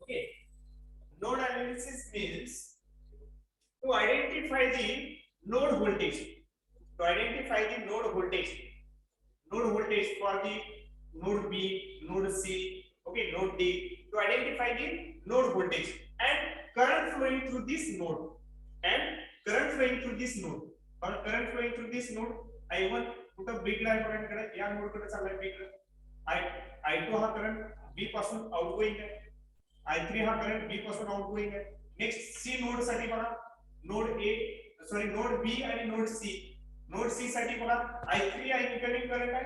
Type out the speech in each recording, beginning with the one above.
Okay, node analysis means to identify the node voltage. To identify the node voltage for the node B, node C, okay, node D. To identify the node voltage and current flowing through this node and current flowing through this node. Or current flowing through this node, I1 कुठं B ला current कडे या node कडे चाललाय B कडे. I2 हा current B पासून outgoing आहे. I3 हा करंट B पासून आउटगोइंग आहे. नेक्स्ट C नोड साठी बघा, node A sorry node B आणि नोड C. नोड C साठी बघा I3 आहे इनकमिंग करंट आहे.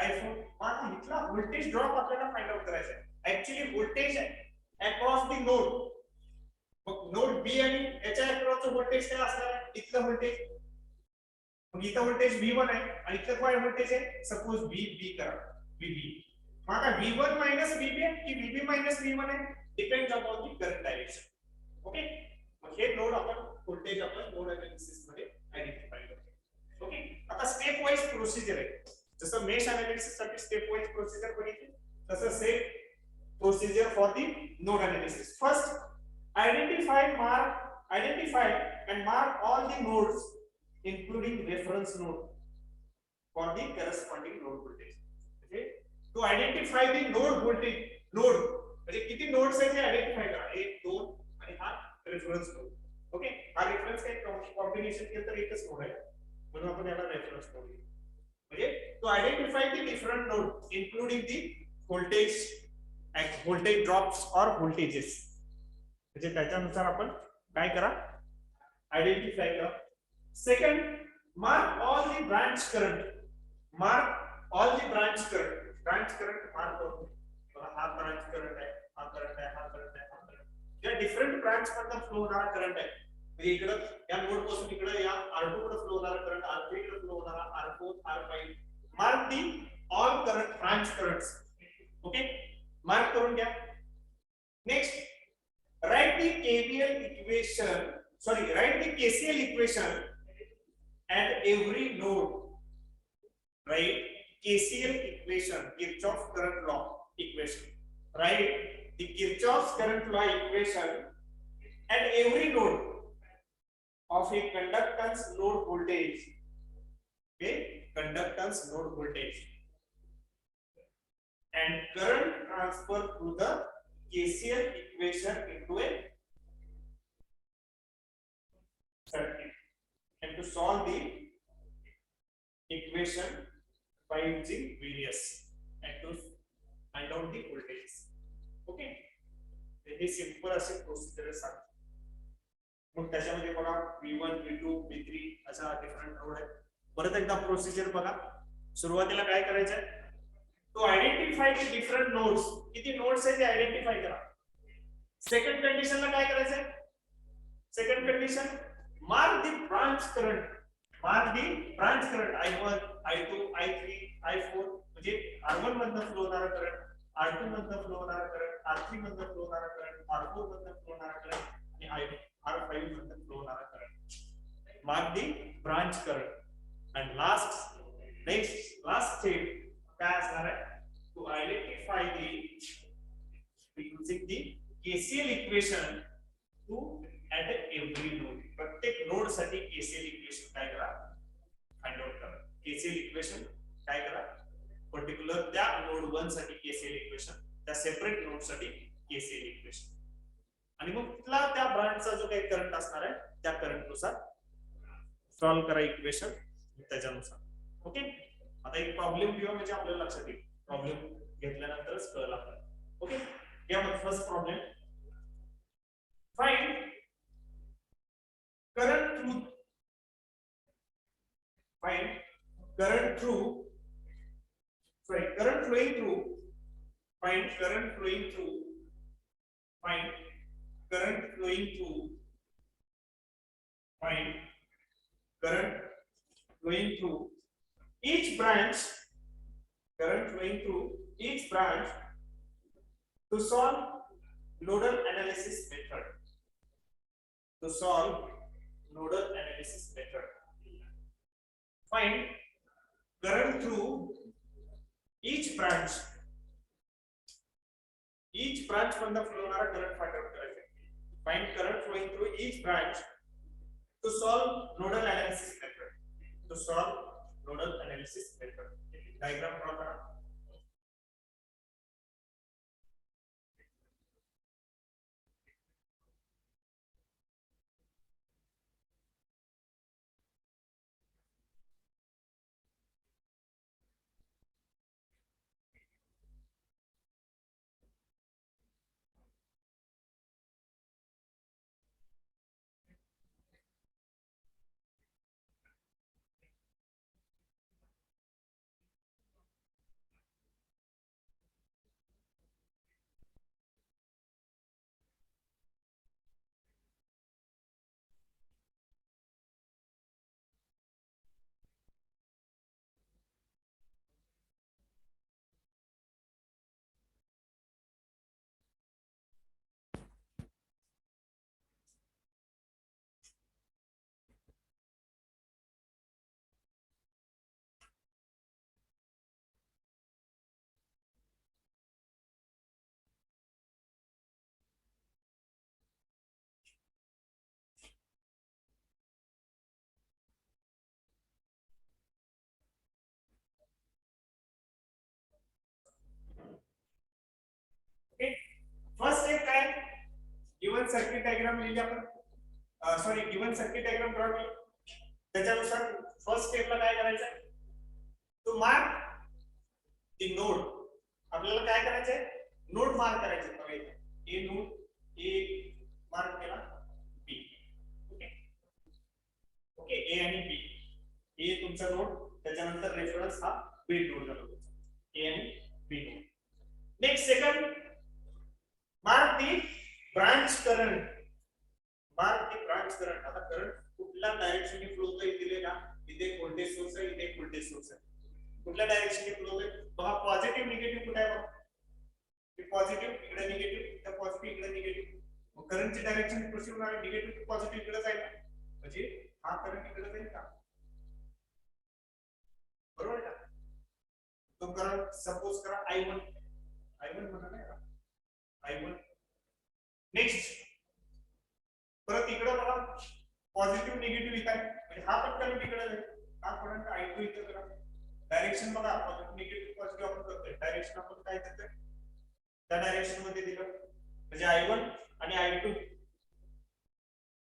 I4 आता इथला व्होल्टेज ड्रॉप आपल्याला फाइंड आउट करायचा आहे. Actually voltage across the node, मग नोड B आणि याच्या अक्रॉसचं व्होल्टेज काय असणार आहे? इथलं व्होल्टेज, मग इथं व्होल्टेज V1 आहे आणि इथलं काय व्होल्टेज आहे? सपोज VB करा, VB. मग आता V1 मायनस VB आहे की VB मायनस V1 आहे? Depends upon the current direction. Okay, मग हे नोड आपण व्होल्टेज आपण नोड एनालिसिस मध्ये आयडेंटिफाय करतो. ओके, आता स्टेप वाइज प्रोसिजर आहे. जसं मेश एनालिसिस साठी स्टेप वाइज प्रोसिजर बघितली, तसं same procedure for the node analysis. First identify and mark all the nodes including reference node for the corresponding node voltage. Okay, to identify the node voltage, node म्हणजे किती nodes आहेत हे identify करा. 1 2 आणि हा reference node. Okay, हा reference काय combination केलं तर एकच नोड आहे, म्हणून आपण याला रेफरन्स नोड घेऊ. म्हणजे to identify the different node including the voltage drops or voltages. म्हणजे त्याच्यानुसार आपण काय करा, आयडेंटिफाय करा. Second, mark all the branch current. Mark all the branch current. Branch current mark करू. हा ब्रांच करंट आहे, हा करंट आहे, हा करंट आहे, हा करंट. या डिफरंट ब्रांच मधून फ्लो होणारा करंट आहे. म्हणजे इकडे या नोड पासून इकडे या R2 कडे फ्लो होणारा करंट, R3 कडे फ्लो होणारा, R4 R5. Mark the all current branch currents. Okay, mark करून घ्या. Next, write the KCL equation at every node. Write KCL equation, Kirchhoff current law equation. Write the Kirchhoff's current law equation at every node of a conductance node voltage. Okay, conductance node voltage and current transfer through the KCL equation into a circuit, and to solve the equation by using various and to find out the voltage. Okay, हे simple असे procedure आहे. मग त्याच्यामध्ये बघा V1 V2 V3 अशा different node आहेत. परत एकदा प्रोसिजर बघा. सुरुवातीला काय करायचं आहे, to identify the different nodes. किती नोड्स आहेत ते आयडेंटिफाय करा. सेकंड कंडिशनला काय करायचंय, second condition mark the branch current. Mark the branch current I1 I2 I3 I4. म्हणजे R1 मधनं फ्लो होणारा करंट, R2 मधनं फ्लो होणारा करंट, R3 मधनं फ्लो होणारा करंट, R4 मधनं फ्लो होणारा करंट आणि R5 मधनं फ्लो होणारा current. Mark the branch current and last step काय असणार आहे, to identify using the KCL equation to at every node. प्रत्येक नोड साठी KCL इक्वेशन काय करा, फाइंड आउट करा. KCL इक्वेशन काय करा, पर्टिक्युलर त्या नोड 1 साठी KCL इक्वेशन, त्या सेपरेट नोड साठी KCL इक्वेशन, आणि मग तिथला त्या ब्रांचचा जो काही करंट असणार आहे त्या करंट नुसार सॉल्व करा इक्वेशन त्याच्यानुसार. ओके, आता एक प्रॉब्लेम घेऊया म्हणजे आपल्याला लक्षात येईल. प्रॉब्लेम घेतल्यानंतरच कळलं आपल्याला. ओके, या मग first problem, find current through current flowing through find current flowing through find current flowing through find current flowing through each branch current flowing through each branch to solve nodal analysis method. To solve nodal analysis method, find current through each branch branch मधनं flow होणारा current find out करायचा. Find current flowing through each branch to solve nodal analysis method. To solve nodal analysis method. Diagram draw करा. Okay. First step काय? Given circuit diagram लिहिली आपण. Sorry given circuit diagram draw केली. त्याच्यानुसार first स्टेपला काय करायचं? To mark the node. आपल्याला काय करायचंय? नोड मार्क करायचे. बघा इथे ए नोड ए मार्क केला बी. ओके ओके ए आणि बी. ए तुमचा नोड, त्याच्यानंतर रेफरन्स हा बी नोड झाला. ए आणि B node. Next second mark the branch current. Mark the branch current. आता करंट कुठल्या डायरेक्शनने फ्लो होतोय दिले ना. इथे व्होल्टेज सोर्स आहे, इथे व्होल्टेज सोर्स आहे. कुठल्या डायरेक्शनने फ्लो होतोय? बघा पॉझिटिव्ह निगेटिव्ह कुठे आहे बघा. हे पॉझिटिव्ह इकडे निगेटिव्ह, इथे पॉझिटिव्ह इकडे निगेटिव्ह. मग करंटची डायरेक्शन कशी होणार आहे? निगेटिव्ह टू पॉझिटिव्ह इकडे जाईल. म्हणजे हा करंट इकडे जाईल का? बरोबर का? तो करंट सपोज करा I1. I1 म्हणा नाही का? I1. नेक्स्ट परत इकडे बघा पॉझिटिव्ह निगेटिव्ह इथे आहे. म्हणजे हा पण करंट इकडे जाईल. हा करंट I2 इथे करा. डायरेक्शन बघा पॉझिटिव्ह निगेटिव्ह पॉझिटिव्ह आपण करतोय. डायरेक्शन आपण काय करतोय? त्या डायरेक्शन मध्ये दिलं म्हणजे I1 आणि I2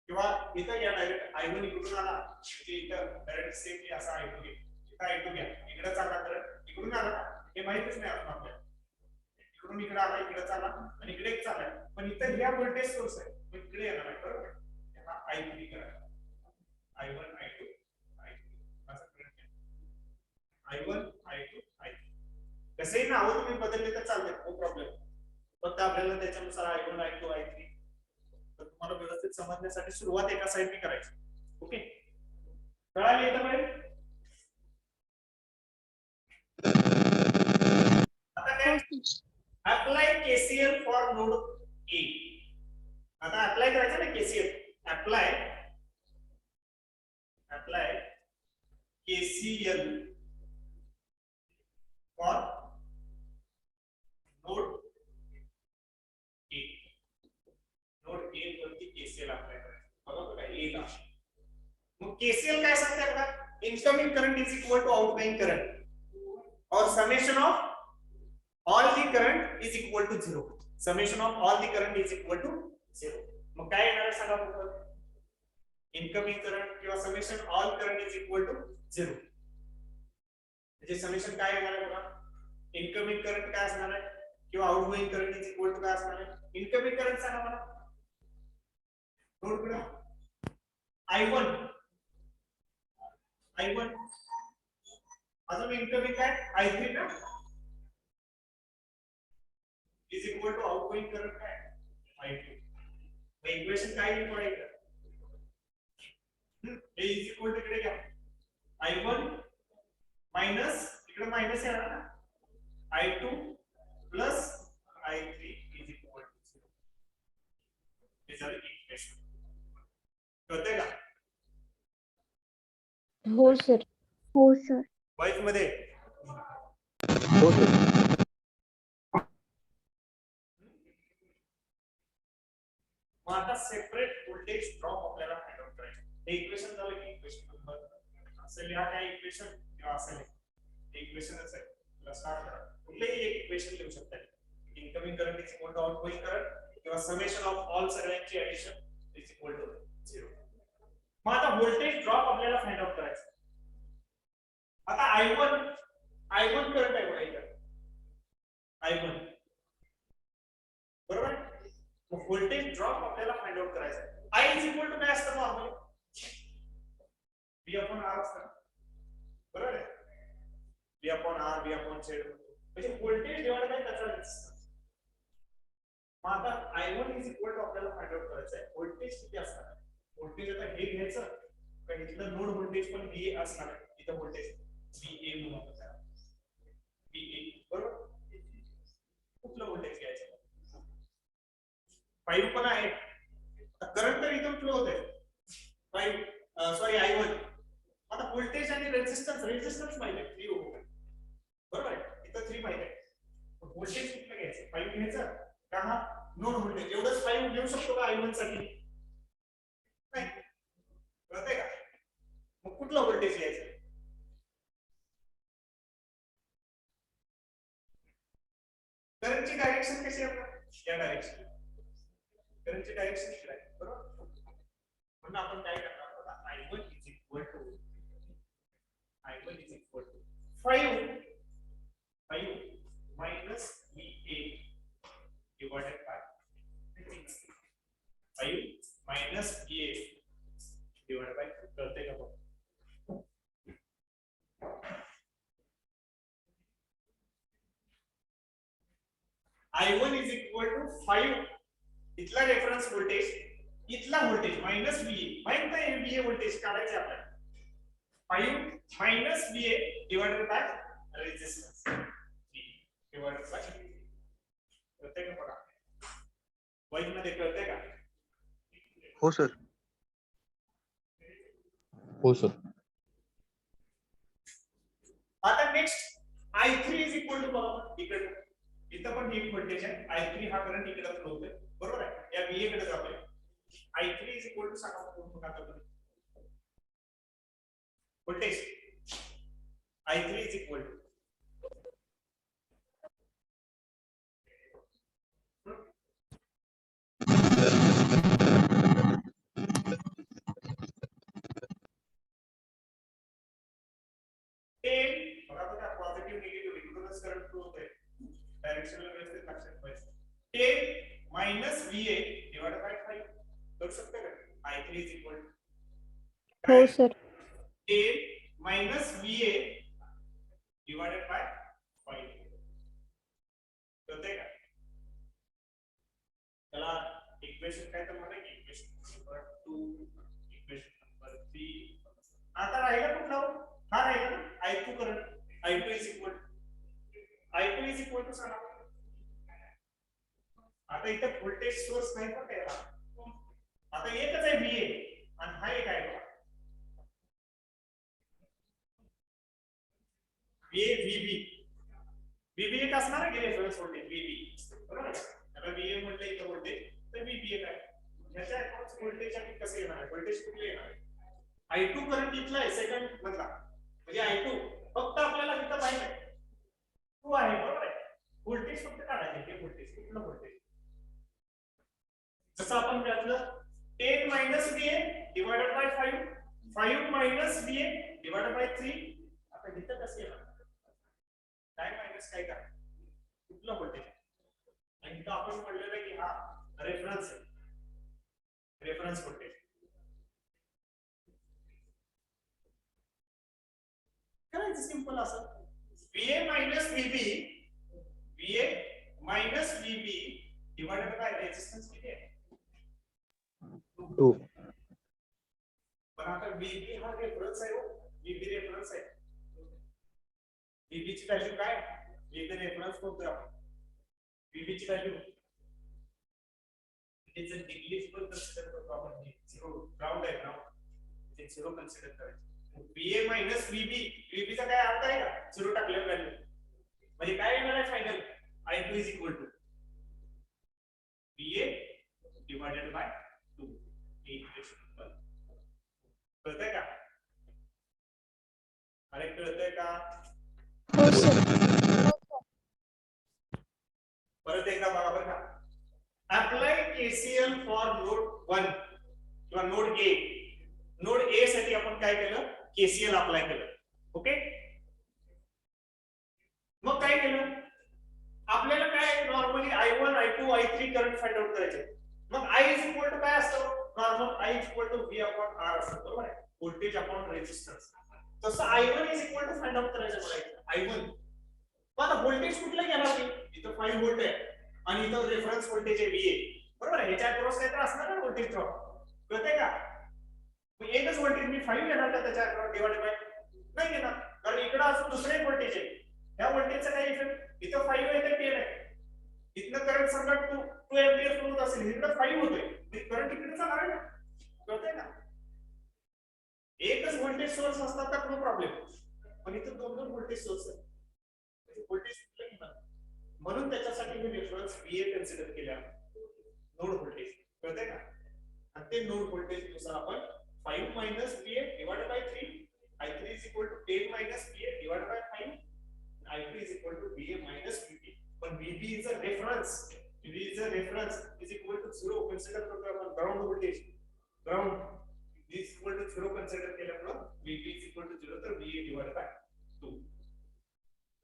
किंवा इथं या डायरेक्ट I1 इकडून आला म्हणजे इथं डायरेक्ट सेम असा I2 घ्या. इथं I2 घ्या. इकडे चालला करंट इकडून आला हे माहितीच नाही आपण आपल्याला. इकडून इकडे आला, इकडे चालला आणि इकडे एक चाललाय. पण इथं ह्या व्होल्टेज सोर्स आहे. मग इकडे येणार आहे. बरोबर? हा I3 करा. I1 I2 I3 असं करंट I1 I2 I3. कसेही नाव तुम्ही बदलले तर चालते, नो प्रॉब्लेम. फक्त आपल्याला त्याच्यानुसार I1 I2 I3 तर तुम्हाला व्यवस्थित समजण्यासाठी सुरुवात एका साइडने करायची. ओके कळालं इथं पर्यंत? आता काय? Apply KCL for node A. आता अप्लाय करायचं ना KCL. Apply KCL for node A. Node A वरती KCL अप्लाय करायचं. बघा बघा ए ला. मग KCL काय सांगते बघा? Incoming current is equal to outgoing current और summation of all the current is equal to 0. Summation of all the current is equal to 0. मग काय येणार आहे सांगा बघा. इनकमिंग करंट किंवा summation all current is equal to 0. म्हणजे summation काय येणार आहे बघा. इनकमिंग करंट काय असणार आहे किंवा outgoing current is equal to काय असणार आहे? इनकमिंग करंट सांगा मला. नोट करा I1 अजून इनकमिंग काय I3 ना is equal to outgoing current काय I2. मग इक्वेशन काय येईल पडेल? हे is equal to इकडे घ्या I1 माइनस इकडे माइनस येणार ना I2 plus I3 is equal to 0. हे झालं इक्वेशन. कळतंय का? हो सर. हो सर. वाईट मध्ये हो सर. मग आता सेपरेट व्होल्टेज ड्रॉप आपल्याला फाइंड आउट करायचं. हे इक्वेशन झालं की इक्वेशन नंबर असेल या काय इक्वेशन किंवा असेल इक्वेशनच आहे. तुला स्टार्ट करा. कुठलेही एक इक्वेशन लिहू शकता. Incoming current is equal to outgoing current किंवा समेशन ऑफ ऑल सगळ्यांची ऍडिशन इज इक्वल टू 0. मग आता व्होल्टेज ड्रॉप आपल्याला फाइंड आउट करायचा. आता I1 करंट आहे बघा इथे. I1 बरोबर. मग व्होल्टेज ड्रॉप आपल्याला फाइंड आउट करायचा आहे. I इज इक्वल टू काय असतं नॉर्मली V अपॉन R असतं बरोबर आहे. V upon R V upon Z म्हणजे व्होल्टेज डिवाइड बाय त्याचा रेझिस्टन्स. मग आता I1 इज इक्वल टू आपल्याला फाइंड आउट करायचं आहे. व्होल्टेज किती असणार आहे. व्होल्टेज आता हे घ्यायचं कारण इथलं नोड व्होल्टेज पण VA असणार आहे. इथं व्होल्टेज VA म्हणून आपण त्याला VA बरोबर. कुठलं व्होल्टेज घ्यायचं 5 पण आहे. करंट तर इथून फ्लो होत आहे 5 सॉरी I1. आता व्होल्टेज आणि रेझिस्टन्स माहिती आहे 3 ओहम बरोबर आहे. इथं 3 माहिती आहे. व्होल्टेज कुठलं घ्यायचं 5 घ्यायचं का हा नोड व्होल्टेज एवढंच 5 घेऊ शकतो का I1 साठी नाही कळतंय का. मग कुठलं व्होल्टेज घ्यायचं करंटची डायरेक्शन कशी आहे या डायरेक्शन करंटची डायरेक्शन इकडे आहे बरोबर. म्हणून आपण काय करणार आहोत I1 is equal to 5 minus VA divided by 5 minus VA divided by करते का बघ. I1 is equal to 5 इथला रेफरन्स व्होल्टेज इथला व्होल्टेज मायनस VA माहित नाही VA व्होल्टेज काढायचे आपल्याला. 5 minus VA divided by resistance divided by कळतंय का बघा वाईट मध्ये कळतंय का. हो सर. हो सर. आता next I3 is equal to बघा इकडे इथं पण ही व्होल्टेज आहे. I3 हा करंट इकडे फ्लो होतोय बरोबर आहे. या VA कडे जातोय. I3 is equal to सांगा कोण टाकतो voltage I3 is equal to positive negative इक्वलच करंट फ्लो होतोय. डायरेक्शनल व्यवस्थित लक्षात ठेवायचं. 10 minus VA divided by 5 करू शकता का I3 is equal to हो sir. 10 minus VA divided by 5 कळतंय का. चला इक्वेशन काय तर म्हणा की इक्वेशन नंबर 2 इक्वेशन नंबर 3 आता राहिला कुठला हा राहिला I2 current I2 is equal to सांगा. आता इथे व्होल्टेज सोर्स नाही पण काय आता एकच आहे VA आणि हा एक आहे VB एक असणार आहे की रेफरन्स व्होल्टेज VB बरोबर. त्याला VA म्हटलं इथं व्होल्टेज तर VB एक आहे. याच्या अक्रॉस व्होल्टेज आणि कसं येणार आहे व्होल्टेज कुठले येणार आहे I2 करंट इथला आहे सेकंड मधला म्हणजे I2 फक्त आपल्याला इथं पाहिजे 2 आहे बरोबर आहे. व्होल्टेज फक्त काढायचे ते व्होल्टेज कुठलं व्होल्टेज जसं आपण त्यातलं 10 minus VA divided by 5 minus VA divided by 3 आता इथं कसं येणार काय मायनस काय काय कुठलं व्होल्टेज आणि इथं आपण म्हणलेलं की हा रेफरन्स आहे रेफरन्स व्होल्टेज करायचं सिंपल असं VA minus VB divided by resistance किती आहे 2. पण आता VB हा रेफरन्स आहे VB रेफरन्स आहे. VB ची व्हॅल्यू काय VB रेफरन्स कोणतं आपण VB ची value it's a negligible consider करतो आपण 0 ग्राउंड आहे ग्राउंड ते 0 कन्सिडर करायचं. VA minus VB चा काय अर्थ आहे का 0 टाकल्यावर व्हॅल्यू म्हणजे काय येणार आहे final I2 is equal to VA divided by 2 equation number कळतंय का? अरे कळतंय का? हो सर. परत एकदा बरोबर का? अप्लाय केसीएल फॉर नोड 1 किंवा नोड ए. नोड ए साठी आपण काय केलं? केसीएल अप्लाय केलं. ओके, मग काय केलं? आपल्याला काय normally I1 I2 I3 current find out करायचे. मग I इज इक्वल टू काय असतं? Normal I is equal to V upon R असतं, बरोबर आहे? Voltage upon resistance. तसं I1 is equal to find out करायचं मला I1. मग आता व्होल्टेज कुठलं घेणार मी? इथं 5 व्होल्ट आहे आणि इथं रेफरन्स व्होल्टेज आहे VA, बरोबर आहे? ह्याच्या अक्रॉस काय तर असणार ना व्होल्टेज ड्रॉप, कळतंय का? मग एकच व्होल्टेज मी 5 घेणार का त्याच्या अक्रॉस डिवाइड बाय? नाही घेणार, कारण इकडे अजून दुसरे व्होल्टेज आहे. ह्या व्होल्टेजचा काय इफेक्ट? इथं 5 आहे तर 10 आहे. इथनं करंट समजा 2 एम्पियर फ्लो होत असेल, इकडे 5 होतोय, करंट इकडे जाणार आहे ना, कळतंय ना? एकच व्होल्टेज सोर्स असतात तर नो प्रॉब्लेम, पण इथं दोन दोन व्होल्टेज सोर्स आहेत. व्होल्टेज कुठलं घेणार? म्हणून त्याच्यासाठी मी रेफरन्स VA कन्सिडर केला, नोड व्होल्टेज, कळतंय का? आणि ते नोड व्होल्टेज नुसार आपण 5 minus VA divided bye 3, I3 is equal to 10 minus VA divided by 5, I2 is equal to VA minus VB. But VB is a reference. VB is a reference is equal to 0. Consider ground voltage. Ground is equal to 0. Consider केल्यामुळे VB is equal to 0 तर VA divided by 2.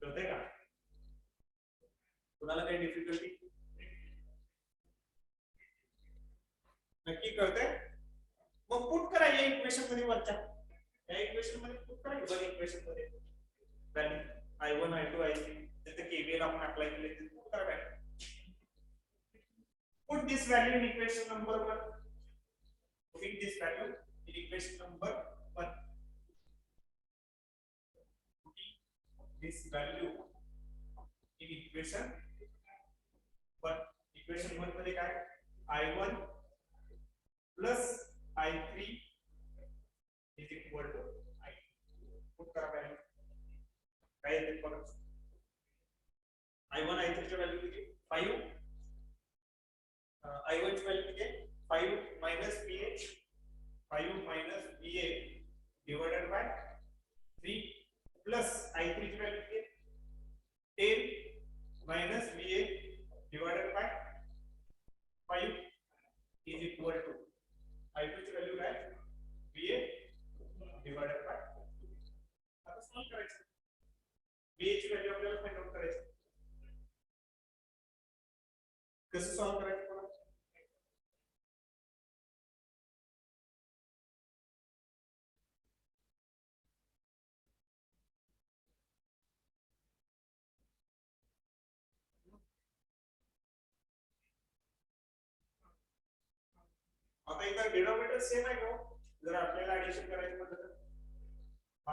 कळतंय का? कुणाला काही difficulty? नक्की कळतंय? मग put करा या इक्वेशन मध्ये वरच्या. या इक्वेशन मध्ये पुट करा वन इक्वेशन मध्ये व्हॅल्यू I1 I2 I3 जिथे KVL आपण अप्लाय केले ते पुट करा value. Put this value in equation number 1. Putting this value in equation number 1. Putting this value in equation 1. Equation 1 मध्ये काय? I1 plus I3 is equal to I2. Put करा value काय येते बघा. I1 I3 ची value किती? 5. I1 ची value किती? 5 minus VA 5 minus VA divided by 3 plus I3 ची व्हॅल्यू किती? 10 minus VA divided by 5 is equal to I2 ची व्हॅल्यू काय? VA divided by 2. आता सॉल्व करायचं. VA ची व्हॅल्यू आपल्याला फाइंड आउट करायची. कसं सॉल्व करायचं बघा. आता इथं डिनॉमिनेटर सेम आहे का? जर आपल्याला ऍडिशन करायचं म्हटलं तर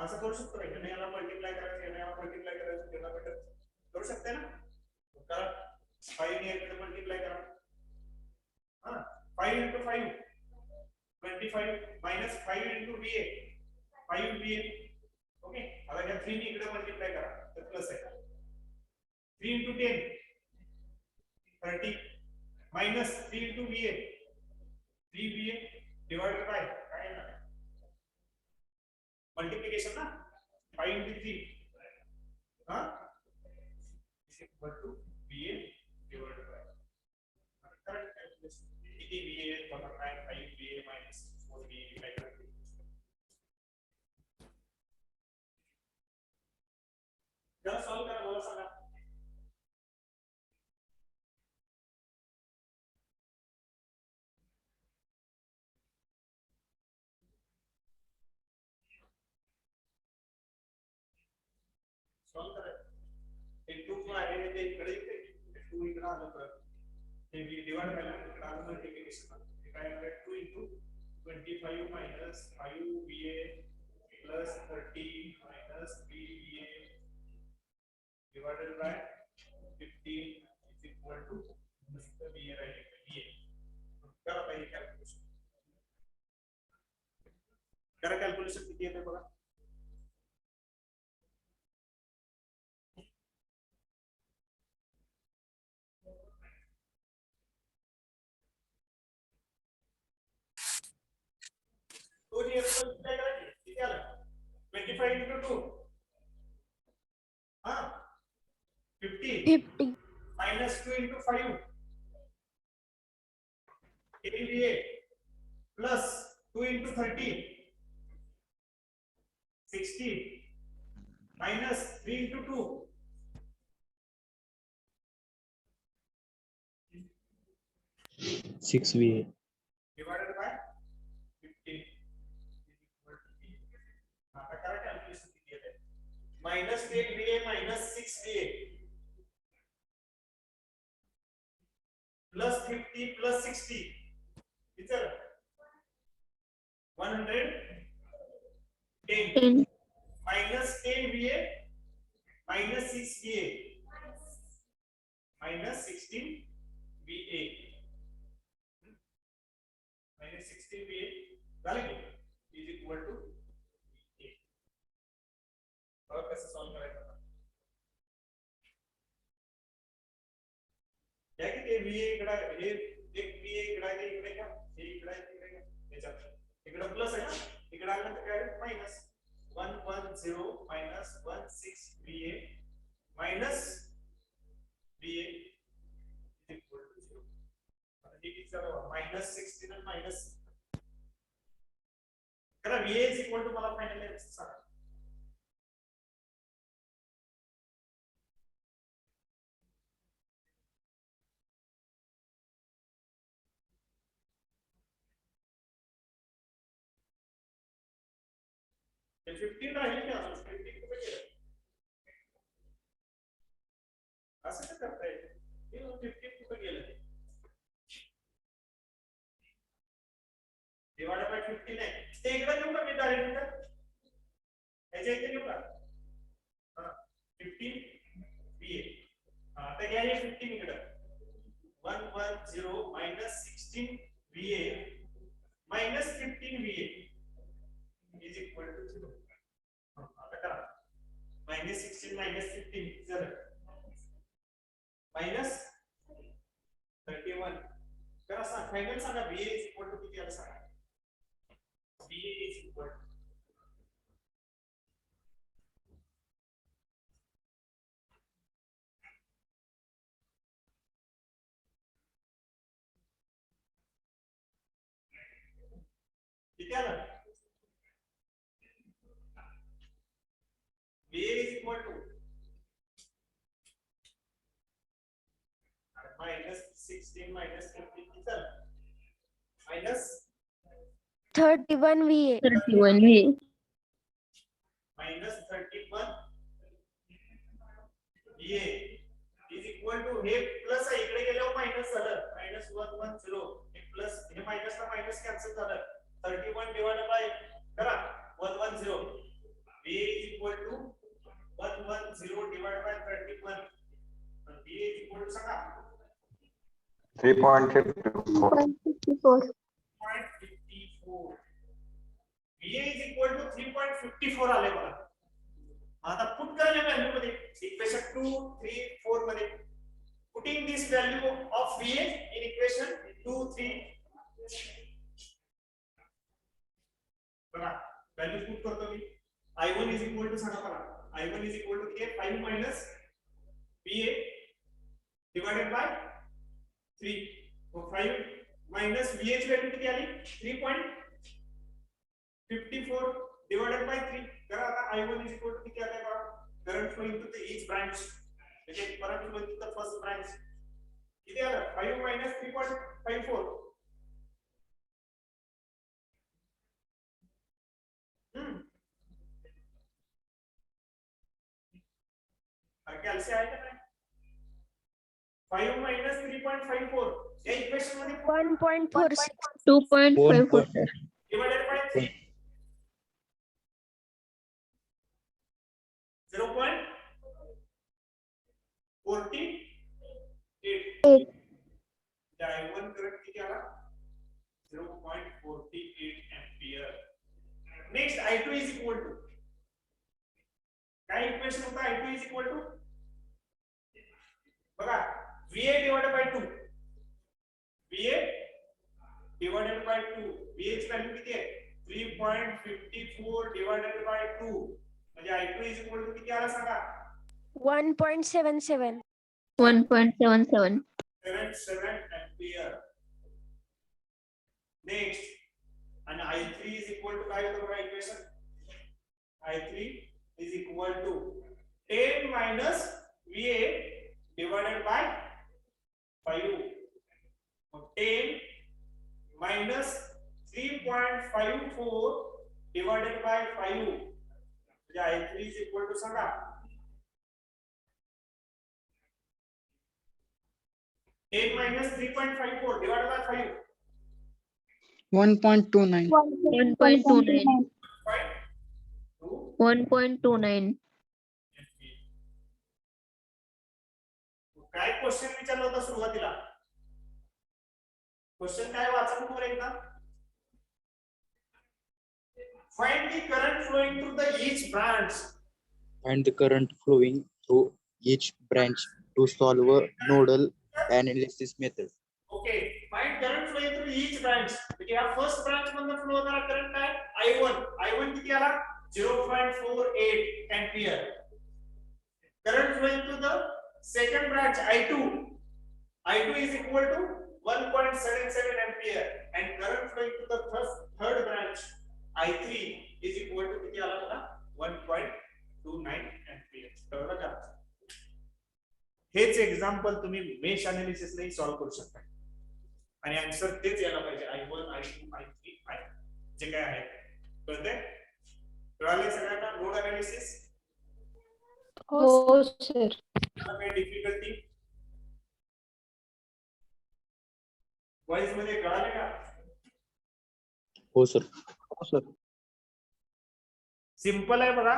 असं करू शकतो का? याने याला मल्टिप्लाय करायचं, याने याला मल्टिप्लाय करायचं, डिनॉमिनेटर करू शकते ना? करा. 5 ने याकडे मल्टिप्लाय करा. हां, 5 into 5 25 minus 5 into VA 5 VA. Okay, आता या 3 ने इकडे मल्टिप्लाय करा तर प्लस आहे. 3 into 10 30 minus 3 into VA 3 VA divided by काय आहे ना मल्टिप्लिकेशन ना 5 into 3 हां is equal to VA divided by current calculation किती VA बघा काय 5 VA minus 4 VA काय करायचं. जरा सॉल्व करा मला सांगा. सॉल्व करा. हे 2 आहे ते इकडे इकडे 2 इकडे आलं तर हे डिवाइड केलं इकडे आलं मल्टिप्लिकेशन हे काय आहे 2 into 25 minus 5 VA plus 30 minus 3 VA divided by 15 is equal to VA right VA. करा पहिले कॅल्क्युलेशन. करा कॅल्क्युलेशन किती येते बघा. 25 into 2. 50 50. minus 2 into 5. KVA plus 2 into 30. 60 minus 3 into 2. 6VA. Divided by 15 is equal to B. आता करा calculation किती येते? Minus 10VA minus 6VA plus 50 plus 60. It's a 110 10. minus 10VA minus 6VA minus 16VA minus 16VA value is equal to VA. और कैसे solve करेंगे? क्या कि ये VA इकडा हे एक VA इकडा आहे इकडे क्या हे इकडा आहे इकडे क्या याच्यात इकडे प्लस आहे ना इकडे आलं तर काय minus 110 minus 16VA minus VA is equal to 0. आता हे किती झालं minus 16 and minus करा VA is equal to मला फायनल आन्सर सांगा. ते 15 राहील की अजून 15 कुठे गेलं असं काय करता येईल हे 15 कुठे गेलं डिवाइड बाय 15 आहे ते इकडे घेऊ का मी डायरेक्ट याच्या इथे घेऊ का 15 VA आता घ्या हे 15 इकडे 110 minus 16 VA minus 15 VA is equal to 0. आता करा minus 16 minus 15 झालं minus 31 करा सांग फायनल सांगा VA is equal to किती आलं सांगा VA is equal to किती आलं VA is equal to minus 16 minus 15 किती झालं minus 31 VA. 31 VA. minus 31 VA is equal to हे प्लस आहे इकडे गेल्यावर मायनस झालं minus 110 हे प्लस हे मायनस ला मायनस कॅन्सल झालं 31 डिवाइडेड बाय करा 110 VA is equal to 110 divided by 31 and VA is equal to सांगा 3.54. 54. 3.54 VA is equal to 3.54 आले बघा आता पुट करा या व्हॅल्यू मध्ये इक्वेशन 2 3 4 मध्ये putting this value of VA in equation 2 3 बघा व्हॅल्यू पुट करतो मी I1 is equal to सांगा बघा I1 is equal to K 5 minus VA divided by 3 तो 5 minus VA ची व्हॅल्यू किती आली 3.54 divided by 3 करा आता I1 is equal to किती आले बघा current flow into the each branch म्हणजे current flow into the first branch किती आलं 5 minus 3.54 कॅल्सी आहे का नाही 5 minus 3.54 या इक्वेशन मध्ये 1.46. 2.54. divided by 3 0.48 I1 करंट किती आला 0.48 ampere next I2 is equal to काय इक्वेशन होता I2 is equal to बघा VA divided by 2 VA divided by 2 VA ची व्हॅल्यू किती आहे 3.54 divided by 2 म्हणजे I2 इज इक्वल टू किती आला सांगा 1.77. 1.77. 77 एम्पियर. नेक्स्ट आणि I3 इज इक्वल टू काय होतं बघा equation I3 is equal to 10 minus VA divided by 5. मग 10 मायनस 3.54 डिवाइडेड बाय 5 म्हणजे I3 इज इक्वल टू सांगा 10 minus 3.54 divided by 5. 1.29. 1.29. 2. 1.29. काय क्वेश्चन विचारला होता सुरुवातीला क्वेश्चन काय वाचा बघू एकदा find the current flowing through the each branch And the current flowing through each branch to solve a nodal analysis method. Okay find current flowing through each branch म्हणजे या फर्स्ट ब्रांच मधून flow होणारा current काय I1 किती आला 0.48 ampere current flowing through the second branch I2 is equal to 1.77 ampere and current flowing to the third branch I3 is equal to किती आला बघा 1.29 ampere कळलं का हेच एक्झाम्पल तुम्ही मेश अनालिसिस ला सॉल्व करू शकता आणि आन्सर तेच यायला पाहिजे I1 I2 I3 I जे काय आहे कळतंय कळाले सगळ्यांना नोड अनालिसिस हो सर. काही डिफिकल्टी वॉइस मध्ये कळाले का हो सर. हो सर. सिंपल आहे बघा